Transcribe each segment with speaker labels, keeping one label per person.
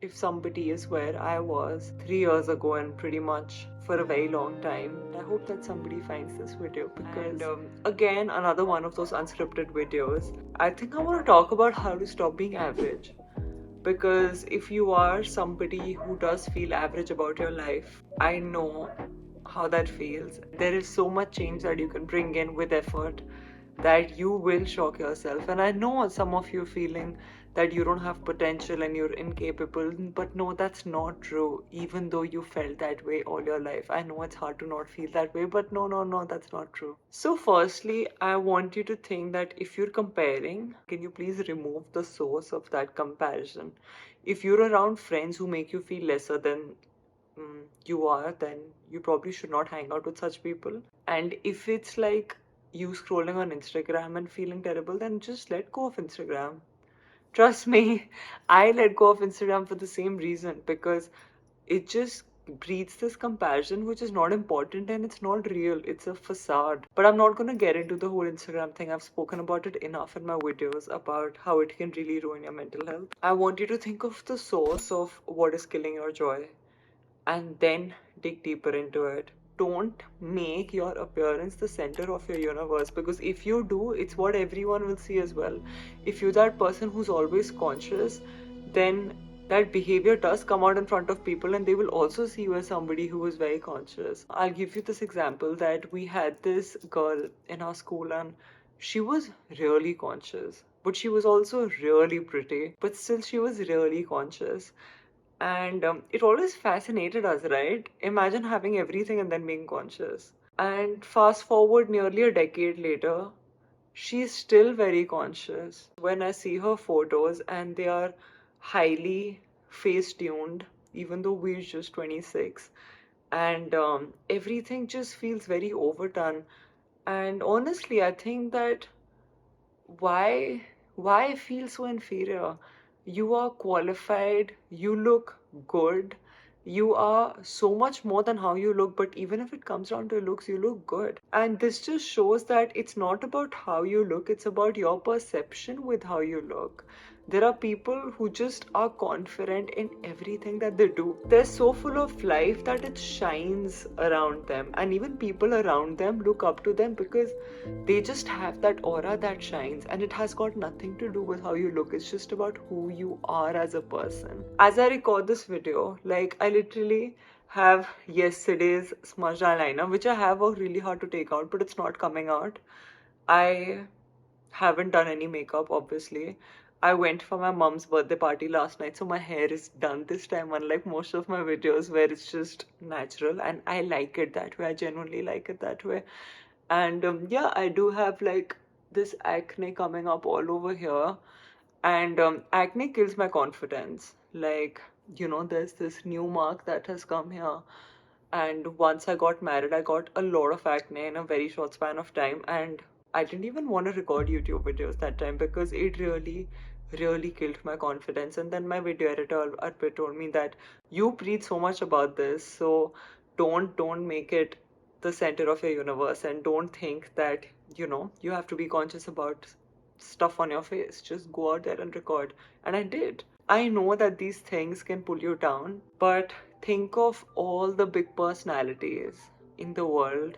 Speaker 1: if somebody is where I was 3 years ago and pretty much for a very long time, I hope that somebody finds this video because, again, another one of those unscripted videos. I think I want to talk about how to stop being average. Because if you are somebody who does feel average about your life, I know how that feels. There is so much change that you can bring in with effort that you will shock yourself. And I know some of you feeling that you don't have potential and you're incapable, but no, that's not true. Even though you felt that way all your life, I know it's hard to not feel that way, but no, that's not true. So firstly, I want you to think that if you're comparing, can you please remove the source of that comparison? If you're around friends who make you feel lesser than you are, then you probably should not hang out with such people. And if it's like you scrolling on Instagram and feeling terrible, then just let go of Instagram. Trust me, I let go of Instagram for the same reason because it just breeds this comparison which is not important and it's not real. It's a facade. But I'm not going to get into the whole Instagram thing. I've spoken about it enough in my videos about how it can really ruin your mental health. I want you to think of the source of what is killing your joy and then dig deeper into it. Don't make your appearance the center of your universe because if you do, it's what everyone will see as well. If you're that person who's always conscious, then that behavior does come out in front of people and they will also see you as somebody who is very conscious. I'll give you this example that we had this girl in our school and she was really conscious, but she was also really pretty, but still she was really conscious. And it always fascinated us, right? Imagine having everything and then being conscious. And fast forward nearly a decade later, she's still very conscious. When I see her photos and they are highly face tuned, even though we're just 26, and everything just feels very overdone. And honestly, I think that why why feel so inferior? You are qualified, you look good, you are so much more than how you look, but even if it comes down to looks, you look good. And this just shows that it's not about how you look, it's about your perception with how you look. There are people who just are confident in everything that they do. They're so full of life that it shines around them, and even people around them look up to them because they just have that aura that shines, and it has got nothing to do with how you look. It's just about who you are as a person. As I record this video, like I literally have yesterday's smudged eyeliner, which I have worked really hard to take out, but it's not coming out. I haven't done any makeup, obviously. I went for my mom's birthday party last night, so my hair is done this time, unlike most of my videos where it's just natural, and I like it that way. I genuinely like it that way. And yeah, I do have like this acne coming up all over here, and acne kills my confidence. Like, there's this new mark that has come here. And once I got married, I got a lot of acne in a very short span of time. And I didn't even want to record YouTube videos that time because it really, really killed my confidence. And then my video editor Arpit told me that you preach so much about this, so don't make it the center of your universe, and don't think that you have to be conscious about stuff on your face. Just go out there and record. And I did. I know that these things can pull you down, but think of all the big personalities in the world.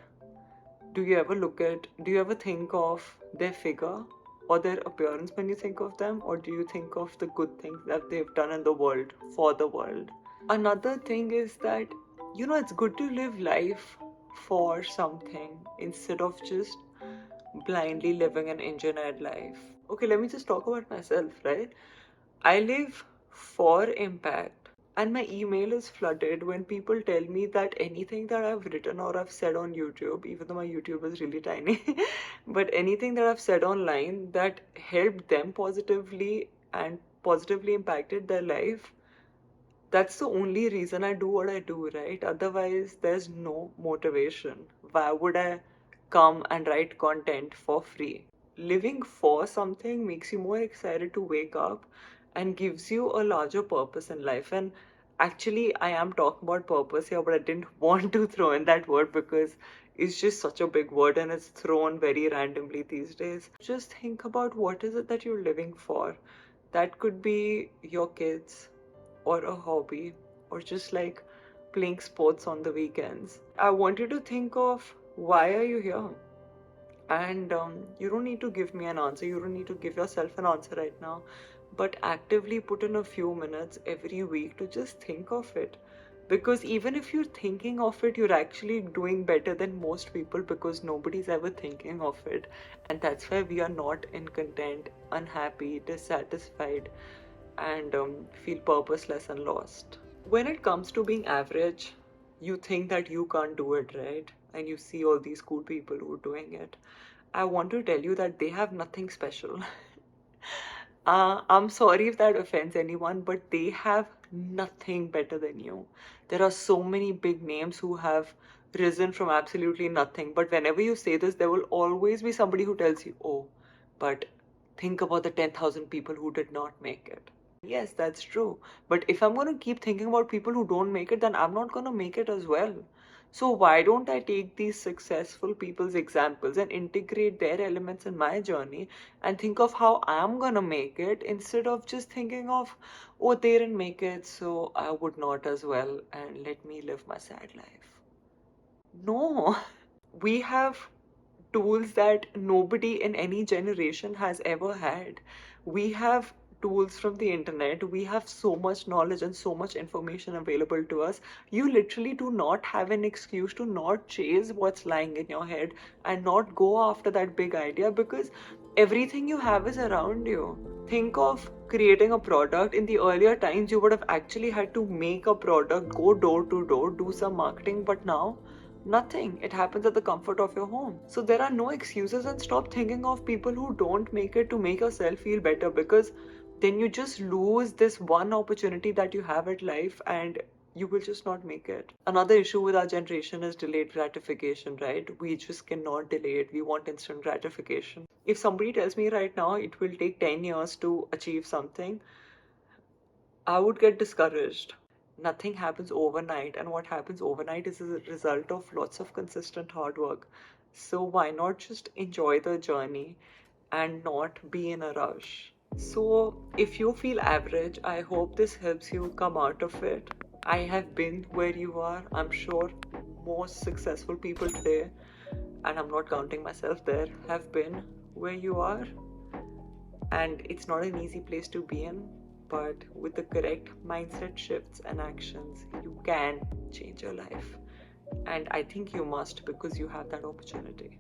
Speaker 1: Do you ever think of their figure or their appearance when you think of them? Or do you think of the good things that they've done in the world for the world? Another thing is that, it's good to live life for something instead of just blindly living an engineered life. Okay, let me just talk about myself, right? I live for impact, and my email is flooded when people tell me that anything that I've written or I've said on YouTube, even though my YouTube is really tiny, but anything that I've said online that helped them positively and positively impacted their life, that's the only reason I do what I do, right? Otherwise, there's no motivation. Why would I come and write content for free? Living for something makes you more excited to wake up and gives you a larger purpose in life. And actually, I am talking about purpose here, but I didn't want to throw in that word because it's just such a big word and it's thrown very randomly these days. Just think about what is it that you're living for. That could be your kids, or a hobby or just like playing sports on the weekends. I want you to think of why are you here? And you don't need to give me an answer. You don't need to give yourself an answer right now. But actively put in a few minutes every week to just think of it. Because even if you're thinking of it, you're actually doing better than most people because nobody's ever thinking of it. And that's why we are not in content, unhappy, dissatisfied, and feel purposeless and lost. When it comes to being average, you think that you can't do it, right? And you see all these cool people who are doing it. I want to tell you that they have nothing special. I'm sorry if that offends anyone, but they have nothing better than you. There are so many big names who have risen from absolutely nothing. But whenever you say this, there will always be somebody who tells you, oh, but think about the 10,000 people who did not make it. Yes, that's true. But if I'm going to keep thinking about people who don't make it, then I'm not going to make it as well. So why don't I take these successful people's examples and integrate their elements in my journey and think of how I'm going to make it instead of just thinking of, oh, they didn't make it, so I would not as well, and let me live my sad life. No. We have tools that nobody in any generation has ever had. We have tools from the internet. We have so much knowledge and so much information available to us. You literally do not have an excuse to not chase what's lying in your head and not go after that big idea because everything you have is around you. Think of creating a product. In the earlier times, you would have actually had to make a product, go door to door, do some marketing, but now nothing. It happens at the comfort of your home. So there are no excuses, and stop thinking of people who don't make it to make yourself feel better because then you just lose this one opportunity that you have at life and you will just not make it. Another issue with our generation is delayed gratification, right? We just cannot delay it. We want instant gratification. If somebody tells me right now it will take 10 years to achieve something, I would get discouraged. Nothing happens overnight, and what happens overnight is a result of lots of consistent hard work. So, why not just enjoy the journey and not be in a rush? So, if you feel average, I hope this helps you come out of it. I have been where you are. I'm sure most successful people today, and I'm not counting myself there, have been where you are. And it's not an easy place to be in, but with the correct mindset shifts and actions, you can change your life. And I think you must because you have that opportunity.